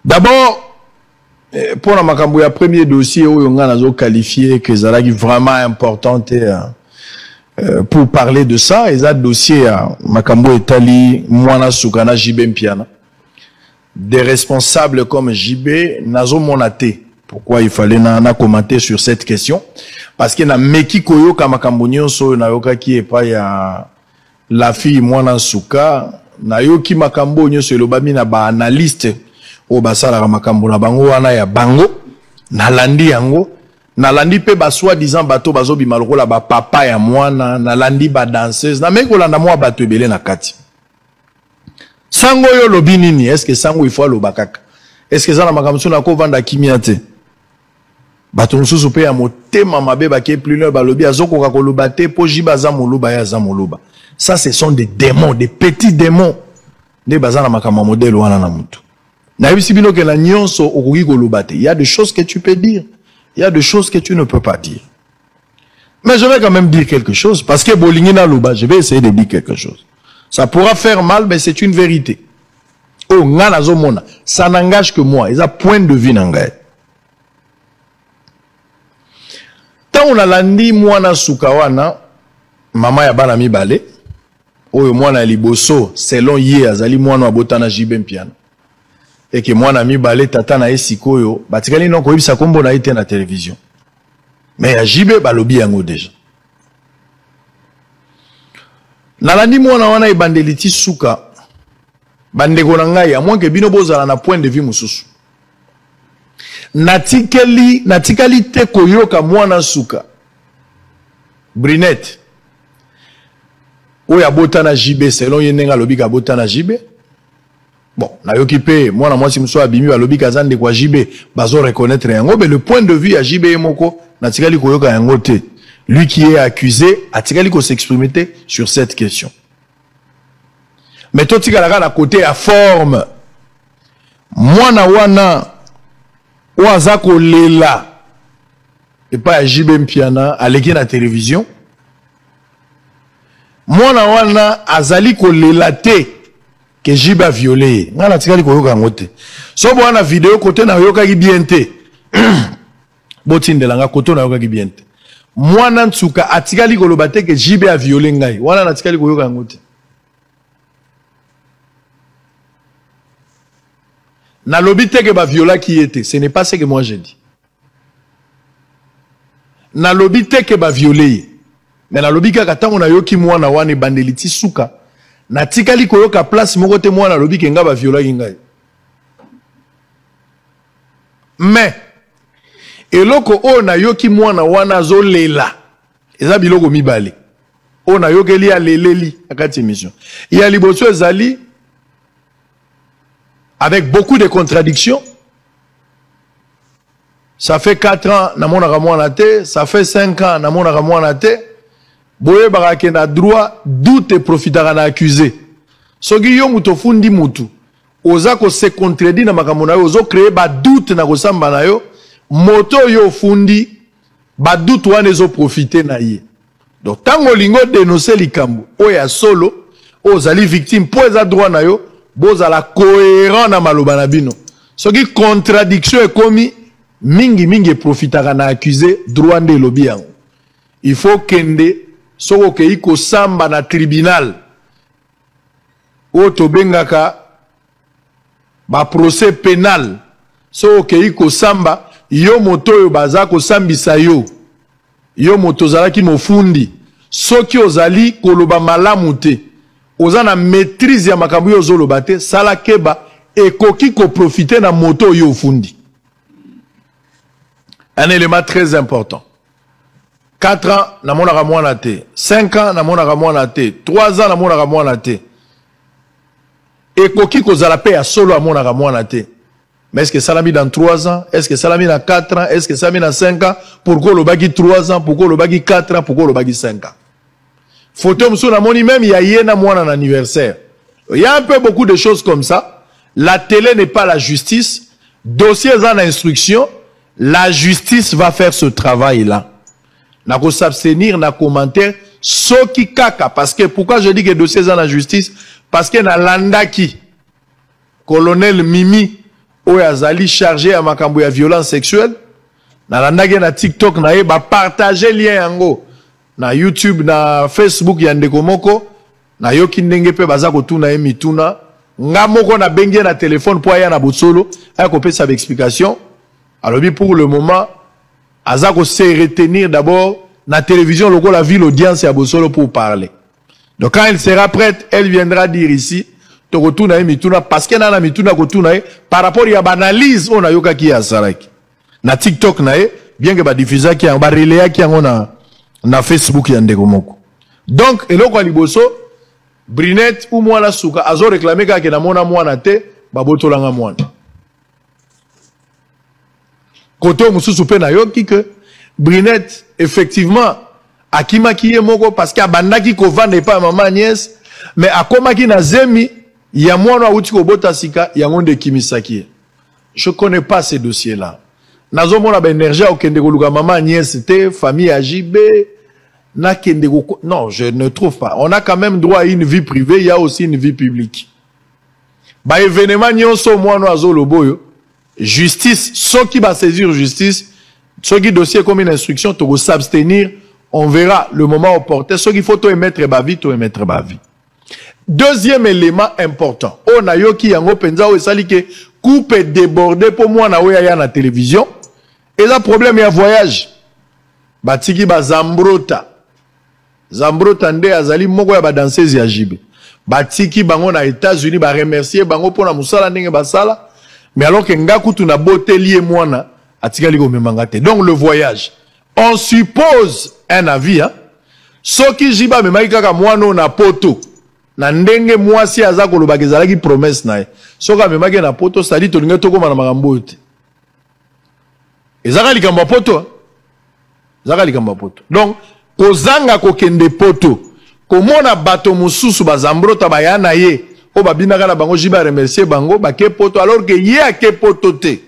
D'abord, pour la makambo, il premier dossier où on a qualifié que ça est vraiment important pour parler de ça. Et ça dossier makambo etali mwana sukana JB Mpiana. Des responsables comme JB nazo monaté. Pourquoi il fallait na commenter sur cette question? Parce que na meki koyo ka makambo nyonso na yoka ki epa ya la fille mwana suka na yoki makambo nyonso elobami na ba analyste o basala makambo na bango wana ya bango nalandi yango nalandi pe ba soi-disant bato bazobima lokola ba papa ya mwana nalandi ba danseuse na meko landa mwa bato ebele na kati sango yo lobi nini est-ce que sango il faut loba kaka est-ce que ça na makambo na ko vanda kimia te bato mususu pe ya motema mabe ba ke plus loin ba lobi azoko ka koloba te po jiba za moloba ya za moloba ça ce sont des démons des petits démons ne bazana makambo modèle wana na mutu. Il y a des choses que tu peux dire. Il y a des choses que tu ne peux pas dire. Mais je vais quand même dire quelque chose. Parce que Bolingina Luba, je vais essayer de dire quelque chose. Ça pourra faire mal, mais c'est une vérité. Oh, ça n'engage que moi. Il y a point de vue n'engage. Tant on a landi mwana sukawana, maman ya bana mi balé. Oh, mwana liboso, selon yé, azali mwana abotana JB Mpiana. Et que moi, ami balé tata na esikoyo, batikali non ko yibisa kombo na ite na télévision. Mais ya JB balobi yango déjà. Nalandi mwana wana ebandeliti suka. Bandeko na ngai ya moins que bino bozala na point de vue mususu. Natikali te koyoka mwana suka. Brinette. Oya botana JB selon yenenga lobika botana JB. Bon, na yokipe, moi, moi, si m'sois abimi, alobi kazan de kwa JB, bazo reconnaître yango, mais le point de vue à JB Emoko, na tikali koyoka yango te. Lui qui est accusé, a tikali ko s'exprimer sur cette question. Mais tout tikala na côté à forme. Moi, na wana, oazako lela, et pas à JB Mpiana, à l'équipe na télévision. Moi, na wana, azali ko lela te, que JB a violé. Ngana tikali ko yoka ngote. So bo na vidéo côté na yoka ki bien te. Botinde langa koto na yoka ki bien te. Mwana nsuka atikali ko lobate que JB a violé ngai. Wana na tikali ko yoka ngote. Na lobite que ba viola qui était, ce n'est pas ce que moi j'ai dit. Na lobite que ba violé. Mais na lobika katango na yoki mwana wana bandeliti suka. Na tikali koyoka place moko te mwana lobi kenga ba viola ngai. Mais eloko o na yoki mwana wana zo lela. Eza biloko mibale. O na yokeli a leleli akati émission. Il y a liboso ezali avec beaucoup de contradictions. Ça fait 4 ans na mona ramwana te, ça fait 5 ans na mona ramwana te. Boye barake na droit doute profitera na accusé. Soki yo muto fundi mutu. Oza ko se contredit na makambo na yo, ozo créer ba doute na kosamba na yo, moto yo fundi ba doute wana ezo profiter na ye. Donc tango lingo dénoncer likambo, oya solo, ozali victime po eza droit na yo, bozala cohérent na maloba na bino. Soki contradiction ekomi mingi profitera na accusé droit nde lobi yango. Il faut kende soko ke iko samba na tribunal oto bengaka ba procès pénal soko ke iko samba yo moto yo baza ko sambisa yo moto zalaki mofundi soki ozali koloba malamu te oza na maîtrise ya makambo yo zoloba te sala keba ekoki ko profiter na moto yo fundi. Un élément très important. 4 ans, na mona ramwana te. 5 ans, na mona ramwana te. 3 ans, na mona ramwana te. Et koki kozala pe ya solo a mona ramwana te. Mais est-ce que ça l'a mis dans 3 ans? Est-ce que ça l'a mis dans 4 ans? Est-ce que ça l'a mis dans 5 ans? Pourquoi le bagi 3 ans? Pourquoi le bagi 4 ans? Pourquoi le bagi 5 ans? Photo msou na moni même, il y a yena mwana un anniversaire. Il y a un peu beaucoup de choses comme ça. La télé n'est pas la justice. Dossier en instruction. La justice va faire ce travail-là. Na ko s'abstenir na commentaire soki kaka parce que pourquoi je dis que dossier dans la justice parce que na landaki colonel Mimi oyo azali chargé à makambo ya violence sexuelle na landage na TikTok na ye ba partager lien yango na YouTube na Facebook ya ndeko moko na yoki ndenge pe baza kotuna ye mituna nga moko na bengi na téléphone po aya na bosolo aya kopesa ba explication alors pour le moment azako se retenir d'abord na télévision logo la ville audience ya bosolo pour parler. Donc quand elle sera prête, elle viendra dire ici tokotuna ye mituna parce que na mituna kotuna ye par rapport ya banalise on a yoka ki ya saraki na TikTok na ye bien que ba diffuser ki ba relaya ki yango na Facebook ya ndeko moko. Donc eloko ya liboso Brinette ou mwana suka azo réclamer ka ke na mona mwana te ba botolanga mwana. Koto mususu pe na yoki que Brinette effectivement akimaki ye moko parce que abandaki ko vendre pas maman Agnès mais akomaki na zemi ya mwana uti ko bota sika yango nde kimisaki. Je connais pas ces dossiers là. Nazo mona ba énergie au kende ko luka maman Agnès te famille AJB na kende ko non, je ne trouve pas. On a quand même droit à une vie privée, il y a aussi une vie publique. Ba événement nyonso mwana azo loboyo justice ceux qui va saisir justice ceux qui dossier comme une instruction to s'abstenir. On verra le moment opportun. Ce qu'il faut tout émettre bavi, tout émettre bavi. Deuxième élément important. On a yo ki yango penza o sali ke coupe débordé pour moi na oya ya na télévision. Et là problème ya voyage. Batiki ba Zambrota. Zambrota nde azali moko ya ba danseuse ya jibe. Batiki bango na États-Unis ba remercier bango pona musala ndenge basala. Mais alors que ngaku tu na botelier mwana atika liko memangate. Donc le voyage. On suppose un avis, hein? Ce qui jiba me maïkaka mwano na poto. Na ndenge mwasi azako lobagezala ki promesse na ye. Soka me maïkaka na poto, ça dit to linga toko mana magambo yote. Ezaka likamba poto, hein? Ezaka likamba poto. Donc, kozanga kokende poto. Komona bato mususu bazambrota bayana ye. O babinaka na bango jiba remercier bango, bake poto, alors que ye ake poto te.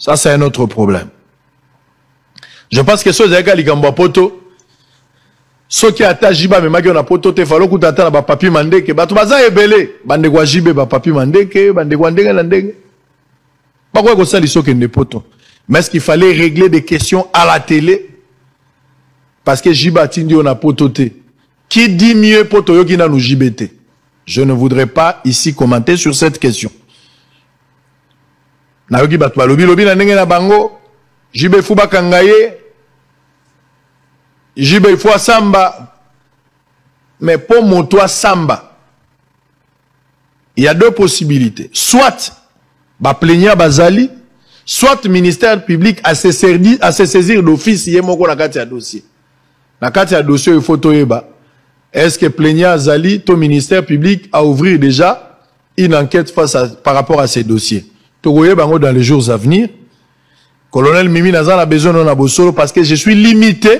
Ça, c'est un autre problème. Je pense que ceux qui ont dit poto, ceux qui ont jiba mais maki on a poto te falo kutata na ba papi mandeke, ba to baza ebele, bande kwa jibe ba papi mandeke, bande kwa ndenge na ndenge. Pas quoi que ça liso que ne poto. Mais est-ce qu'il fallait régler des questions à la télé? Parce que jiba tindi on a poto te. Qui dit mieux poto yo qui na nous jibete? Je ne voudrais pas ici commenter sur cette question. Na yoki batu balobi lobi na ndenge na bango jibe fuba kangaye jibe fwa samba mais pour moto samba il y a deux possibilités soit ba plaignant bazali soit ministère public à se saisir d'office yemoko na kati ya dossier il faut toyeba est-ce que plaignant azali to ministère public a ouvrir déjà une enquête par rapport à ces dossiers. Togoye bango dans les jours à venir. Colonel Mimi Nazan a besoin d'un abosolo parce que je suis limité.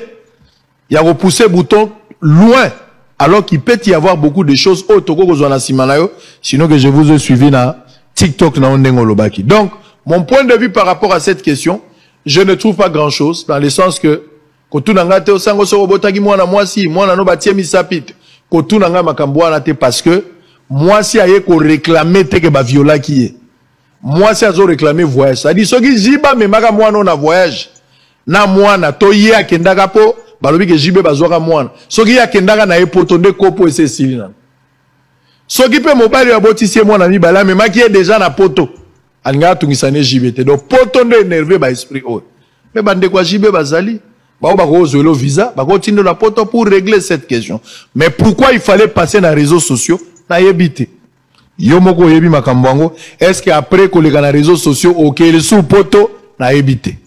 Il y a repoussé le bouton loin. Alors qu'il peut y avoir beaucoup de choses. Oh, Togo Kozwana Simanayo. Sinon que je vous ai suivi dans TikTok na Ondengo Lobaki. Donc, mon point de vue par rapport à cette question, je ne trouve pas grand chose. Dans le sens que, Kotunanga te osango so robotagi mwana mwasi, mwana no batie misapite. Kotunanga makambwana te parce que, mwasi aye ko réclamer te ke ba viola ki ye. Moi, si elles ont réclamé voyage, ça dit, ceux qui jiba, mais maga moi non a voyage. Na moi na toye a kendaga po, balobi que jibe bazoka moi. Ceux qui a kendaga na epotonde kopo et c'est silina. Ceux qui peut mobile ya botissier moi na mi bala, mais ma qui est déjà na poto. Anga tungisane jibete. Donc potonde énervé ba esprit oh. Mais bande kwa jibe bazali. Ba ba ko zolo visa, ba ko tindo la poto pour régler cette question. Mais pourquoi il fallait passer dans les réseaux sociaux? Na yebite. Yomoko yebi makambwango, est-ce qu'après qu'on les a les réseaux sociaux, ok, les sous-poto, na évité.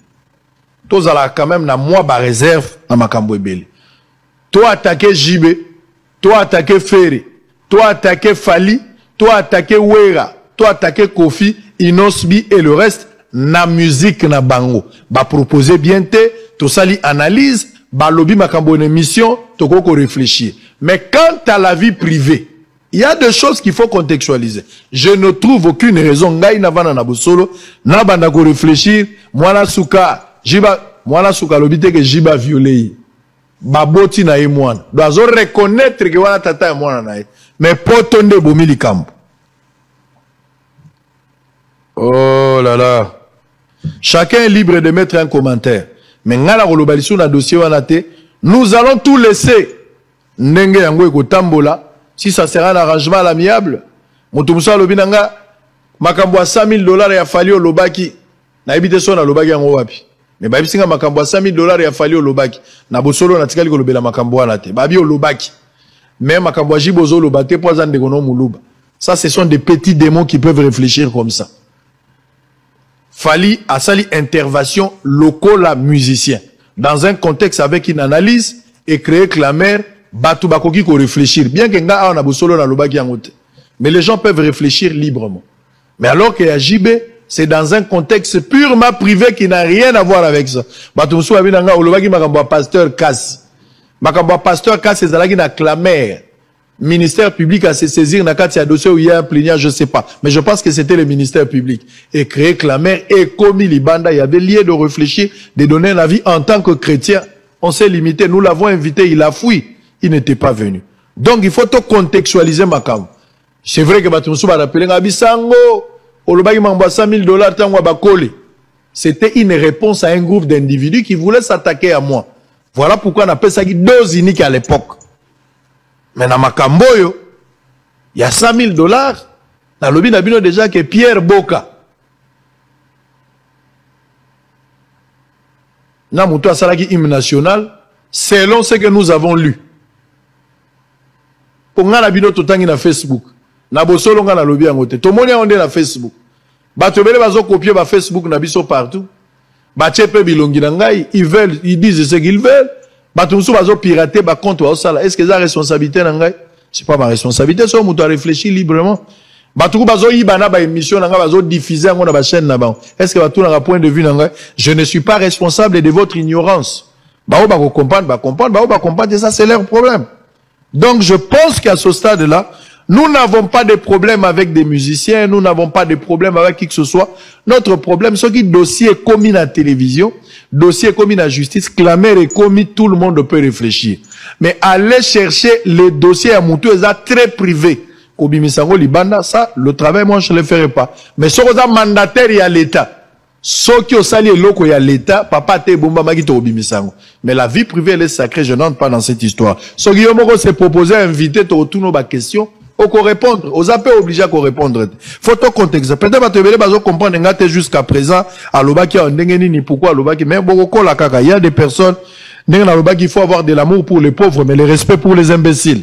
Tous à la quand même, na moi, ba réserve, na makambo ebele. Toi attaquer JB, toi attaquer Ferry, toi attaquer Fali, toi attaquer Wera, toi attaquer Kofi, Inosbi et le reste, na musique na bango. Ba proposer bien te, tout ça li analyse, ba lobby makambo une émission, to ko réfléchir. Mais quant à la vie privée, il y a des choses qu'il faut contextualiser. Je ne trouve aucune raison. Ngai navana na bosolo, na banda ko réfléchir, mwana suka, jiba, mwana suka lobite que jiba violé. Baboti na ye mwana. Doit reconnaître que wana tata ya mwana na ye. Mais potonde bomili kambo. Oh là là. Chacun est libre de mettre un commentaire. Mais ngala kolobalisu na dossier wanate, nous allons tout laisser. Ndenge yango ekotambola, si ça sera un arrangement à l'amiable. Motumsa lobinanga makambo ya $100,000 ya fali olobaki. Na ebite so na lobaki yango wapi. Mais ba bisinga makambo ya $100,000 ya fali olobaki. Na bosolo na tikali kolobela makambo wana te. Ba bi olobaki. Mais makambo ya jibozo lobate po azande kono muluba. Ça ce sont des petits démons qui peuvent réfléchir comme ça. Fali a sali intervention local musicien dans un contexte avec une analyse et créer clameur batu bakoki ko réfléchir bien que nga on a bosolo na lobaki yangote mais les gens peuvent réfléchir librement mais alors que ya JB c'est dans un contexte purement privé qui n'a rien à voir avec ça batu musu babina nga lobaki makambo pasteur Kass makambo pasteur Kass ezalaki na clameur ministère public a se saisir na kati ya dossier où il y a un plaignant, je sais pas. Mais je pense que c'était le ministère public. Et créé clameur et commis Libanda, il y avait lieu de réfléchir, de donner un avis en tant que chrétien. On s'est limité, nous l'avons invité, il a fui. Il n'était pas venu. Donc il faut tout contextualiser ma cam. C'est vrai que Batumsou va rappeler Abisango, Olobaki mamba $100,000 tangwa bakole. C'était une réponse à un groupe d'individus qui voulaient s'attaquer à moi. Voilà pourquoi on appelle ça dose unique à l'époque. Mais dans Makamboyo, il y a $100,000. Dans le lobby d'Abino déjà que Pierre Boka. Dans Moutou Asalaki hymne national, selon ce que nous avons lu. Pour nga l'Abino Totangi na Facebook. Na bosolo nga na lobby angote. Tout le monde est na Facebook. Batobele bazo copier ba Facebook na biso partout. Bachepe bilongi na ngai, ils disent ce qu'ils veulent. Batumsu bazo pirater ba compte wa sala. Est-ce que ça responsabilité nangay? C'est pas ma responsabilité, so mutu réfléchir librement. Batuku bazo yibana ba émission nanga bazo diffuser ngona ba chaîne na ba. Est-ce que batu na point de vue nangay? Je ne suis pas responsable de votre ignorance. Ba ba comprendre, ba comprendre, ça c'est leur problème. Donc je pense qu'à ce stade-là, nous n'avons pas de problème avec des musiciens, nous n'avons pas de problème avec qui que ce soit. Notre problème, c'est que dossier est commis à la télévision, dossier est commis à la justice, clameur est commis, tout le monde peut réfléchir. Mais aller chercher les dossiers à Moutou, c'est très privé. Kobimisango Libanda, ça, le travail, moi, je ne le ferai pas. Mais ce que mandataire, il y a l'État. Ce qui est sali loko, il y a l'État, papa te bomba magito Kobimisango. Mais la vie privée, elle est sacrée, je n'entre pas dans cette histoire. Ce qui s'est proposé à inviter, tu retournes aux questions. Qu'on répondre, aux appels obligés qu'on répondre. Faut tout contexte. Peut-être que tu comprendre jusqu'à présent, à l'obaki, pourquoi à l'obaki, mais il y a des personnes, il faut avoir de l'amour pour les pauvres, mais le respect pour les imbéciles.